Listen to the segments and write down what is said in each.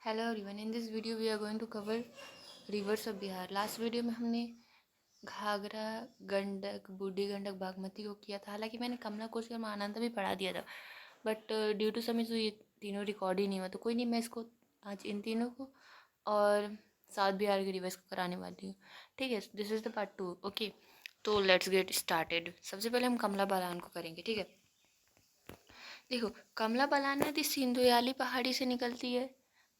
Hello everyone, in this video we are going to cover rivers of Bihar. Last video में हमने घाघरा, गंडक, बूढ़ी गंडक, बागमती को किया था। हालांकि मैंने कमला, कोसी और महानंदा भी पढ़ा दिया था, बट ड्यू टू समय तो ये तीनों रिकॉर्ड ही नहीं हुआ। तो कोई नहीं, मैं इसको आज इन तीनों को और साउथ बिहार के रिवर्स को कराने वाली हूँ। ठीक है, this is the part 2। Okay, तो लेट्स गेट स्टार्टेड। सबसे पहले हम कमला बलान को करेंगे। ठीक है, देखो, कमला बलान नदी सिंधुयाली पहाड़ी से निकलती है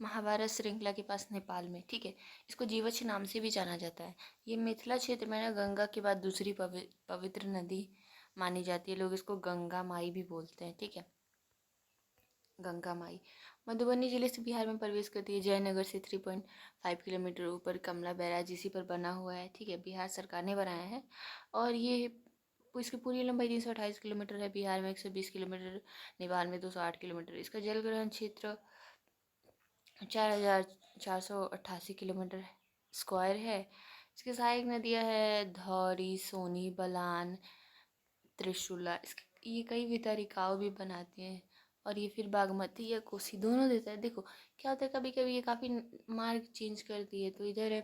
महाभारत श्रृंखला के पास नेपाल में। ठीक है, इसको जीवछ नाम से भी जाना जाता है। ये मिथिला क्षेत्र में ना गंगा के बाद दूसरी पवित्र नदी मानी जाती है। लोग इसको गंगा माई भी बोलते हैं। ठीक है, गंगा माई मधुबनी जिले से बिहार में प्रवेश करती है। जयनगर से 3.5 किलोमीटर ऊपर कमला बैराज इसी पर बना हुआ है। ठीक है, बिहार सरकार ने बनाया है और ये इसकी पूरी लंबाई 328 किलोमीटर है। बिहार में 120 किलोमीटर, नेपाल में 208 किलोमीटर। इसका जल ग्रहण क्षेत्र 4,488 किलोमीटर स्क्वायर है। इसकी सहायक नदियां है धौरी, सोनी, बलान, त्रिशूला। ये कई वितरिकाओं भी बनाती हैं और ये फिर बागमती या कोसी दोनों देता है। देखो क्या होता है, कभी कभी ये काफ़ी मार्ग चेंज करती है। तो इधर है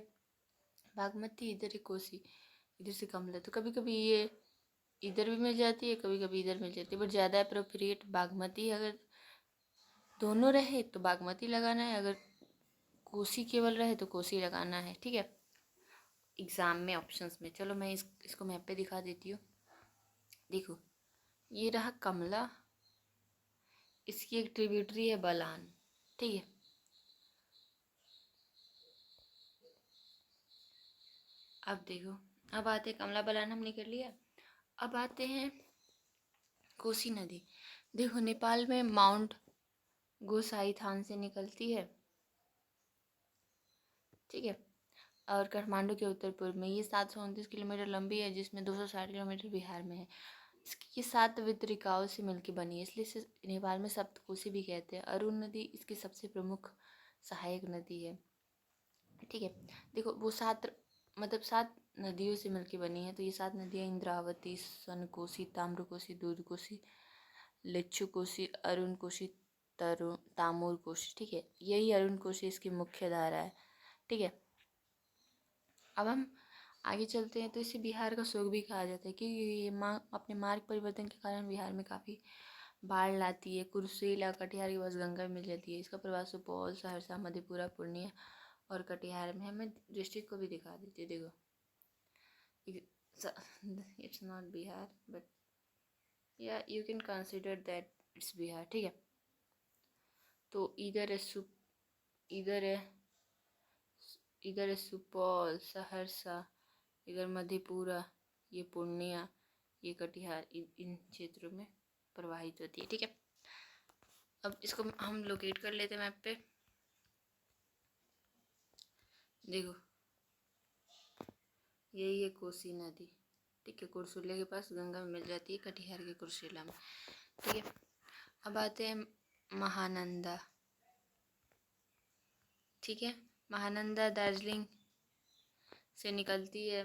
बागमती, इधर है कोसी, इधर से कमला। तो कभी कभी ये इधर भी मिल जाती है, कभी कभी इधर मिल जाती है, बट ज़्यादा अप्रोप्रिएट बागमती है। अगर दोनों रहे तो बागमती लगाना है, अगर कोसी केवल रहे तो कोसी लगाना है। ठीक है, एग्ज़ाम में ऑप्शंस में। चलो मैं इसको मैप पे दिखा देती हूँ। देखो, ये रहा कमला, इसकी एक ट्रिब्यूटरी है बलान। ठीक है, अब देखो, अब आते हैं कमला बलान हमने कर लिया। अब आते हैं कोसी नदी। देखो, नेपाल में माउंट गोसाई थान से निकलती है। ठीक है, और काठमांडू के उत्तर पूर्व में ये 729 किलोमीटर लंबी है, जिसमें 260 किलोमीटर बिहार में है। इसकी 7 वितरिकाओं से मिलकर बनी है, इसलिए इसे नेपाल में सप्तकोशी भी कहते हैं। अरुण नदी इसकी सबसे प्रमुख सहायक नदी है। ठीक है, देखो वो 7 नदियों से मिलकर बनी है। तो ये 7 नदियाँ इंद्रावती, सनकोशी, ताम्रकोशी, दूधकोशी, लिच्छू कोशी, अरुण कोशी, तामूर कोशी। ठीक है, यही अरुण कोशी इसकी मुख्य धारा है। ठीक है, अब हम आगे चलते हैं। तो इसे बिहार का शोक भी कहा जाता है, क्योंकि ये अपने मार्ग परिवर्तन के कारण बिहार में काफ़ी बाढ़ लाती है। कुर्सेला, कटिहार के पास गंगा में मिल जाती है। इसका प्रभाव सुपौल, सहरसा, मधेपुरा, पूर्णिया और कटिहार में है। मैं डिस्ट्रिक्ट को भी दिखा देती हूँ। देखो, इट्स नॉट बिहार, बट या you can consider that it's Bihar. ठीक है, तो इधर है इधर है सुपौल, सहरसा, इधर मधेपुरा, ये पूर्णिया, ये कटिहार, इन क्षेत्रों में प्रवाहित होती है। ठीक है, अब इसको हम लोकेट कर लेते हैं मैप पे। देखो, यही है कोसी नदी। ठीक है, कुर्सेला के पास गंगा में मिल जाती है, कटिहार के कुर्सेला में। ठीक है, अब आते हैं महानंदा। ठीक है, महानंदा दार्जिलिंग से निकलती है,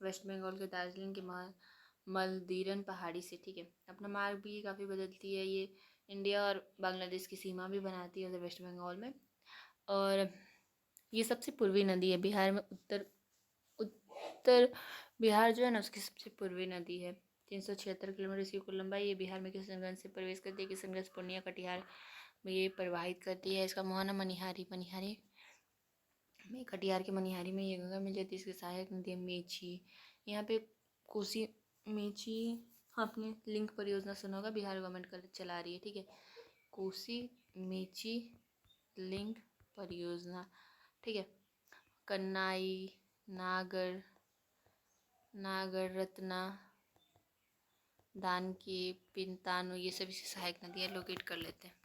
वेस्ट बंगाल के दार्जिलिंग के मलदीरन पहाड़ी से। ठीक है, अपना मार्ग भी काफ़ी बदलती है। ये इंडिया और बांग्लादेश की सीमा भी बनाती है उधर वेस्ट बंगाल में। और ये सबसे पूर्वी नदी है बिहार में। उत्तर बिहार जो है ना, उसकी सबसे पूर्वी नदी है। 376 किलोमीटर इसकी कुल लंबाई। ये बिहार में किशनगंज से प्रवेश करती है। किशनगंज, पूर्णिया, कटिहार में ये प्रवाहित करती है। इसका मुहाना मनिहारी में, कटिहार के मनिहारी में ये गंगा मिल जाती है। इसकी सहायक नदी है मेची। यहाँ पे कोसी मेची, आपने लिंक परियोजना सुना होगा, बिहार गवर्नमेंट चला रही है। ठीक है, कोसी मेची लिंक परियोजना। ठीक है, कन्नाई, नागर रत्ना, दानकी, पिंतानु, ये सभी सहायक नदियाँ लोकेट कर लेते हैं।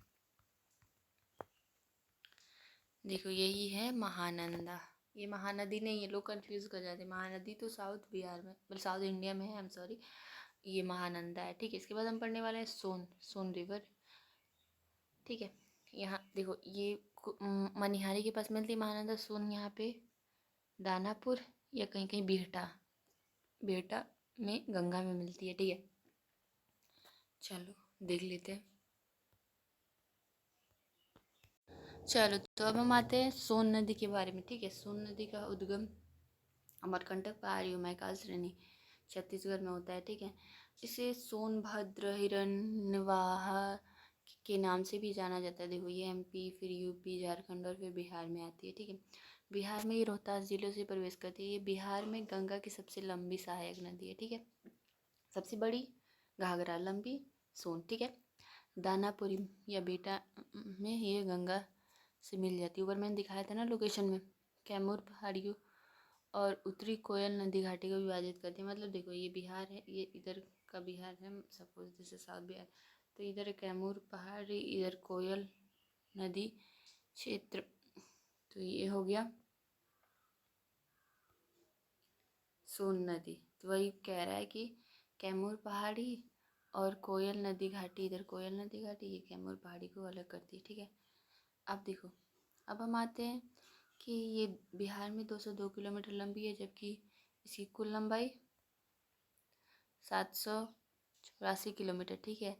देखो, यही है महानंदा। ये महानदी नहीं है, लोग कंफ्यूज कर जाते हैं। महानदी तो साउथ बिहार में, मतलब साउथ इंडिया में है, आई एम सॉरी। ये महानंदा है। ठीक है, इसके बाद हम पढ़ने वाले हैं सोन रिवर। ठीक है, यहाँ देखो, ये मनिहारी के पास मिलती है महानंदा। सोन यहाँ पे दानापुर या कहीं कहीं बिहटा में गंगा में मिलती है। ठीक है, चलो देख लेते हैं। चलो तो अब हम आते हैं सोन नदी के बारे में। ठीक है, सोन नदी का उद्गम अमरकंटक पहाड़ियों मैकाल श्रेणी छत्तीसगढ़ में होता है। ठीक है, इसे सोनभद्र हिरण्यवाह के नाम से भी जाना जाता है। देखो ये एमपी, फिर यूपी, झारखंड और फिर बिहार में आती है। ठीक है, बिहार में ये रोहतास जिलों से प्रवेश करती है। ये बिहार में गंगा की सबसे लंबी सहायक नदी है। ठीक है, सबसे बड़ी घाघरा, लंबी सोन। ठीक है, दानापुरी या बेटा में ये गंगा से मिल जाती है। ऊपर मैंने दिखाया था ना लोकेशन में, कैमूर पहाड़ियों और उत्तरी कोयल नदी घाटी को विभाजित करती है। मतलब देखो ये बिहार है, ये इधर का बिहार है, suppose this is south Bihar, तो इधर कैमूर पहाड़ी, इधर कोयल नदी क्षेत्र, तो ये हो गया सोन नदी। तो वही कह रहा है कि कैमूर पहाड़ी और कोयल नदी घाटी, इधर कोयल नदी घाटी, ये कैमूर पहाड़ी को अलग करती है। ठीक है, अब देखो, अब हम आते हैं कि ये बिहार में 202 किलोमीटर लंबी है, जबकि इसकी कुल लंबाई 784 किलोमीटर। ठीक है,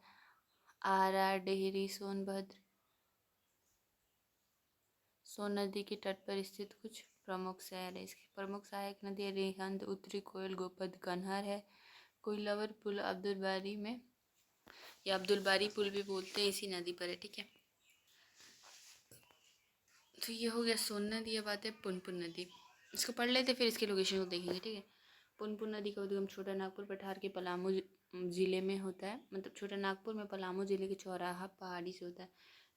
आरा, डेहरी, सोनभद्र, सोन नदी के तट पर स्थित कुछ प्रमुख शहर है। इसकी प्रमुख सहायक नदी रेहंद, उत्तरी कोयल, गोपद, कन्हर है। कोइलवर पुल अब्दुलबारी में, या अब्दुलबारी पुल भी बोलते हैं, इसी नदी पर है। ठीक है, तो ये हो गया सोन नदी। अब आते हैं पुनपुन नदी, इसको पढ़ लेते फिर इसके लोकेशन को देखेंगे। ठीक है, पुनपुन नदी का उद्गम छोटा नागपुर पठार के पलामू जिले में होता है। मतलब छोटा नागपुर में पलामू जिले के चौराहा पहाड़ी से होता है।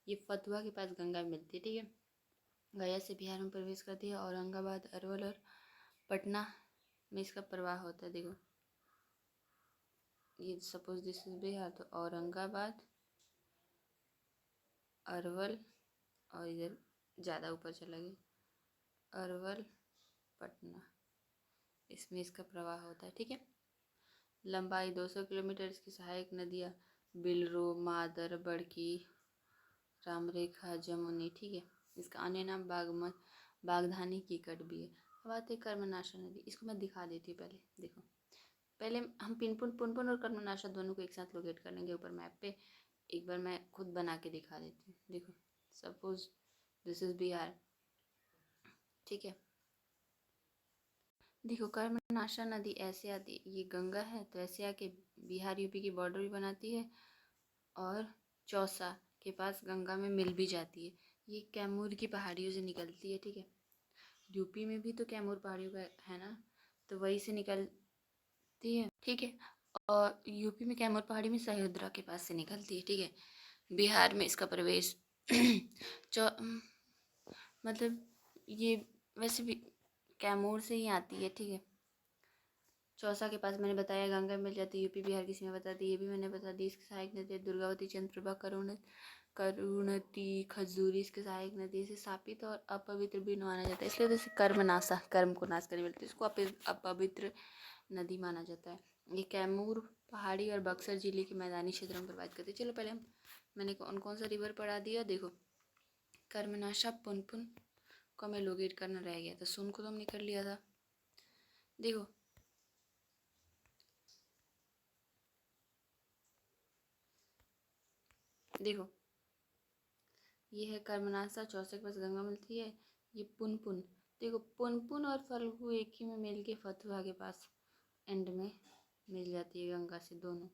ये फतुहा के पास गंगा में मिलती है। ठीक है, गया से बिहार में प्रवेश करती है। औरंगाबाद, अरवल और पटना में इसका प्रवाह होता है। देखो ये सपोज दिस इज बिहार, तो औरंगाबाद, अरवल और इधर ज़्यादा ऊपर चला गया, अरवल, पटना, इसमें इसका प्रवाह होता है। ठीक है, लंबाई 200 किलोमीटर। इसकी सहायक नदियाँ बिलरो, मादर, बड़की, रामरेखा, जमुनी। ठीक है, इसका अन्य नाम बागधानी, कीकट भी है। अब आते हैं कर्मनाशा नदी, इसको मैं दिखा देती हूँ पहले। देखो पहले हम पुनपुन और कर्मनाशा दोनों को एक साथ लोकेट कर लेंगे ऊपर मैप पे। एक बार मैं खुद बना के दिखा देती हूँ। देखो सपोज दिस इज बिहार। ठीक है, देखो कर्मनाशा नदी ऐसे आती है, ये गंगा है तो ऐसे आके बिहार यूपी की बॉर्डर भी बनाती है और चौसा के पास गंगा में मिल भी जाती है। ये कैमूर की पहाड़ियों से निकलती है। ठीक है, यूपी में भी तो कैमूर पहाड़ियों का है ना, तो वहीं से निकलती है। ठीक है, और यूपी में कैमूर पहाड़ी में सह्याद्रा के पास से निकलती है। ठीक है, बिहार में इसका प्रवेश चौ मतलब ये वैसे भी कैमूर से ही आती है। ठीक है, चौसा के पास मैंने बताया गंगा मिल जाती है। यूपी बिहार की सीमा बता दी, ये भी मैंने बता दी। इसकी सहायक नदी दुर्गावती, चंद्रप्रभा, करुणती, खजूरी इसके सहायक नदी से स्थापित और अपवित्र भी माना जाता है। इसलिए जैसे कर्मनाशा, कर्म को नाश करने वाली, इसको अपवित्र नदी माना जाता है। ये कैमूर पहाड़ी और बक्सर जिले के मैदानी क्षेत्र में प्रवाहित करती है। चलो पहले मैंने कौन कौन सा रिवर पढ़ा दिया। देखो कर्मनाशा, पुनपुन को हमें लोकेट करना रह गया था, सोन को तो हमने कर लिया था। देखो देखो ये है कर्मनाशा, चौसे के पास गंगा मिलती है। ये पुनपुन, देखो पुनपुन और फल्गु एक ही में मिल के फतुहा के पास एंड में मिल जाती है गंगा से दोनों।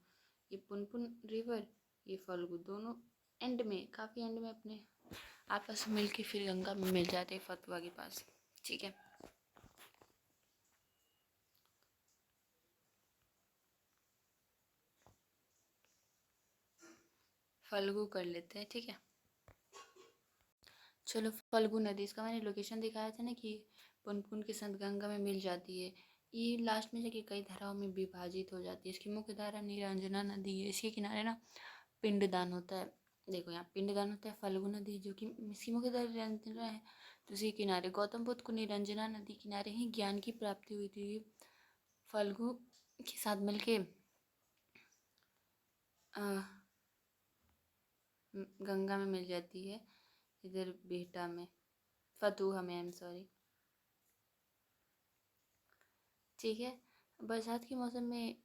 ये पुनपुन रिवर, ये फल्गु, दोनों एंड में, काफ़ी एंड में अपने आपस में मिल के फिर गंगा में मिल जाते हैं फतुहा के पास। ठीक है, फल्गु कर लेते हैं। ठीक है, चलो फल्गु नदी, इसका मैंने लोकेशन दिखाया था ना कि पुनपुन के साथ गंगा में मिल जाती है। ये लास्ट में जाके कई धाराओं में विभाजित हो जाती है। इसकी मुख्य धारा निरंजना नदी है। इसके किनारे ना पिंडदान होता है। देखो यहाँ पिंडदान होता है। फल्गु नदी जो कि इसकी मुख्य धारा निरंजना है, तो इसके किनारे गौतम बुद्ध को निरंजना नदी किनारे ही ज्ञान की प्राप्ति हुई थी। फल्गु के साथ मिलके गंगा में मिल जाती है, इधर बेहटा में, फतुहा में, आई एम सॉरी। ठीक है, बरसात के मौसम में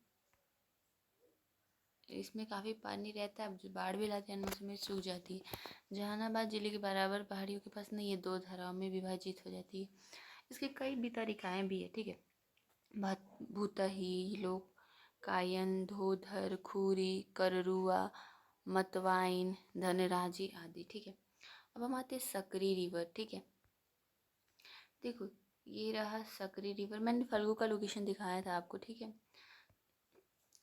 इसमें काफ़ी पानी रहता है। अब जो बाढ़ भी लाते हैं मौसम में सूख जाती है। जहानाबाद जिले के बराबर पहाड़ियों के पास ना ये 2 धाराओं में विभाजित हो जाती है। इसकी कई भी तरीकाएँ भी है, ठीक है। भूतही, लोक कायन, धोधर, खूरी, कररुआ, मतवाइन, धनराजी आदि, ठीक है। अब हम आते हैं सकरी रिवर, ठीक है। देखो ये रहा सकरी रिवर, मैंने फल्गु का लोकेशन दिखाया था आपको, ठीक है।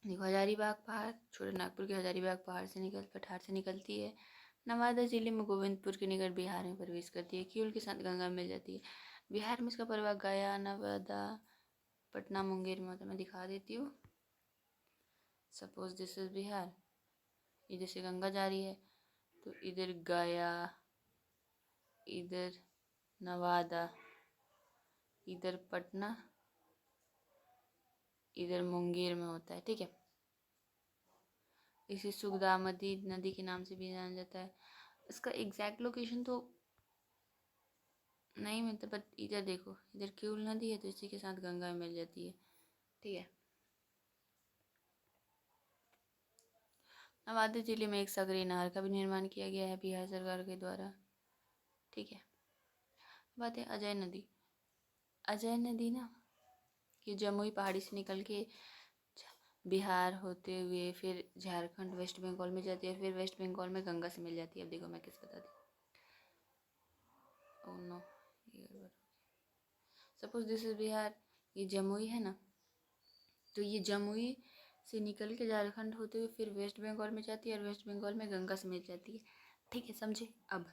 देखो हजारीबाग पहाड़, छोटे नागपुर के हजारीबाग पठार से निकलती है। नवादा जिले में गोविंदपुर के निकट बिहार में प्रवेश करती है। किउल के साथ गंगा में मिल जाती है। बिहार में इसका प्रवाह गया, नवादा, पटना, मुंगेर में होता है। मैं दिखा देती हूँ। सपोज दिस इज बिहार, इधर से गंगा जा रही है तो इधर गया, इधर नवादा, इधर पटना, इधर मुंगेर में होता है, ठीक है। इसे सुगदामती नदी के नाम से भी जाना जाता है। इसका एग्जैक्ट लोकेशन तो नहीं मिलता, बट इधर देखो, इधर किउल नदी है तो इसी के साथ गंगा में मिल जाती है, ठीक है। नवादा जिले में एक सकरी नहर का भी निर्माण किया गया है बिहार सरकार के द्वारा, ठीक है। बात है अजय नदी। अजय नदी ना ये जमुई पहाड़ी से निकल के बिहार होते हुए फिर झारखंड, वेस्ट बंगाल में जाती है, फिर वेस्ट बंगाल में गंगा से मिल जाती है। अब देखो मैं किस बता दी। Oh no, suppose this is Bihar, ये जमुई है ना, तो ये जमुई से निकल के झारखंड होते हुए फिर वेस्ट बंगाल में जाती है और वेस्ट बंगाल में गंगा से मिल जाती है, ठीक है, समझे। अब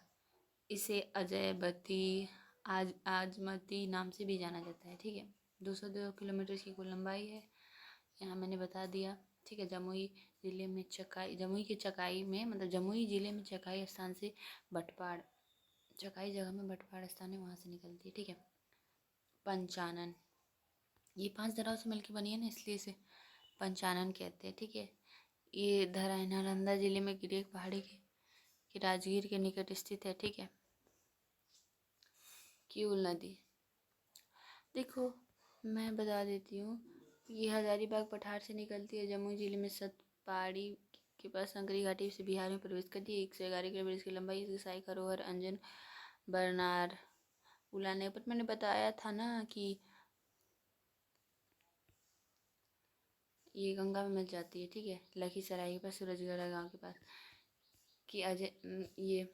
इसे अजयवती, आजमती नाम से भी जाना जाता है, ठीक है। 202 किलोमीटर की कुल लंबाई है, यहाँ मैंने बता दिया, ठीक है। जमुई जिले में जमुई के चकाई में, मतलब जमुई जिले में चकाई स्थान से बटपाड़, चकाई जगह में बटपाड़ स्थान है, वहाँ से निकलती है, ठीक है। पंचानन, ये 5 धाराओं से मिलकर बनी है ना, इसलिए इसे पंचानन कहते हैं, ठीक है। ये धरा है नालंदा जिले में गिरी एक पहाड़ी के राजगीर के निकट स्थित है, ठीक है। किउल नदी, देखो मैं बता देती हूँ, ये हजारीबाग पठार से निकलती है, जमुई जिले में सतपाड़ी के पास संकरी घाटी से बिहार में प्रवेश करती है। 111 किलोमीटर इसकी लंबाई। इसकी साई खरोहर, अंजन, बरनार, उलाने, पर मैंने बताया था ना कि ये गंगा में मिल जाती है, ठीक है। लखीसराय के पास, सूरजगढ़ गांव के पास, कि ये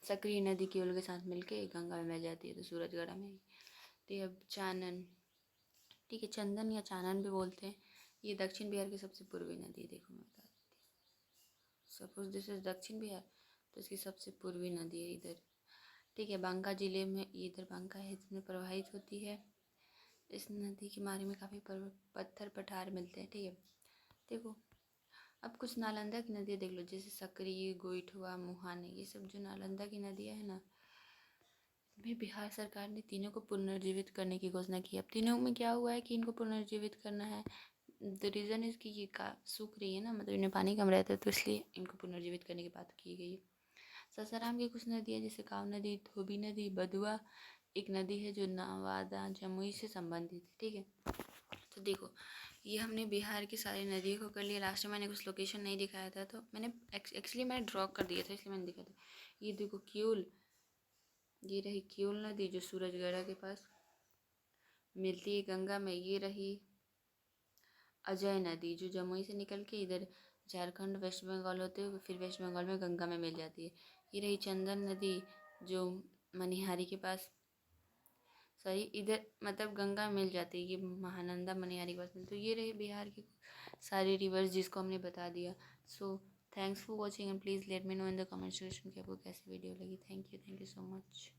सकरी नदी केवल के साथ मिलके गंगा में मिल जाती है, तो सूरजगढ़ में। तो अब चानन, ठीक है, चंदन या चानन भी बोलते हैं। ये दक्षिण बिहार की सबसे पूर्वी नदी है, देखो मैं बता देती हूँ। सपोज दिस इज दक्षिण बिहार, तो इसकी सबसे पूर्वी नदी है इधर, ठीक है। बांका जिले में इधर बांका है, इसमें प्रवाहित होती है। इस नदी के मारे में काफ़ी पत्थर पठार मिलते हैं, ठीक है। देखो अब कुछ नालंदा की नदियाँ देख लो, जैसे सकरी, गोइठवा, मुहाने, ये सब जो नालंदा की नदियाँ है ना, भी बिहार सरकार ने तीनों को पुनर्जीवित करने की घोषणा की। अब तीनों में क्या हुआ है कि इनको पुनर्जीवित करना है। द रीज़न इज़ कि ये का सूख रही है ना, मतलब इन्हें पानी कम रहता है, तो इसलिए इनको पुनर्जीवित करने की बात की गई है। सासाराम की कुछ नदियाँ जैसे काव नदी, धोबी नदी, बदुआ एक नदी है जो नवादा जमुई से संबंधित है, ठीक है। तो देखो ये हमने बिहार की सारी नदियों को कर लिया। लास्ट में मैंने कुछ लोकेशन नहीं दिखाया था, तो मैंने एक्चुअली मैंने ड्रॉ कर दिया था, इसलिए मैंने दिखाया था। ये देखो किउल, ये रही किउल नदी जो सूरजगढ़ के पास मिलती है गंगा में। ये रही अजय नदी जो जमुई से निकल के इधर झारखंड, वेस्ट बंगाल होते हुए फिर वेस्ट बंगाल में गंगा में मिल जाती है। ये रही चंदन नदी जो मनिहारी के पास, सही, इधर मतलब गंगा मिल जाती है, ये महानंदा मनिहारी के पास मिलती। तो ये रही बिहार की सारी रिवर्स जिसको हमने बता दिया। So thanks for watching and please let me know in the comment section कि आपको कैसी वीडियो लगी। Thank you so much.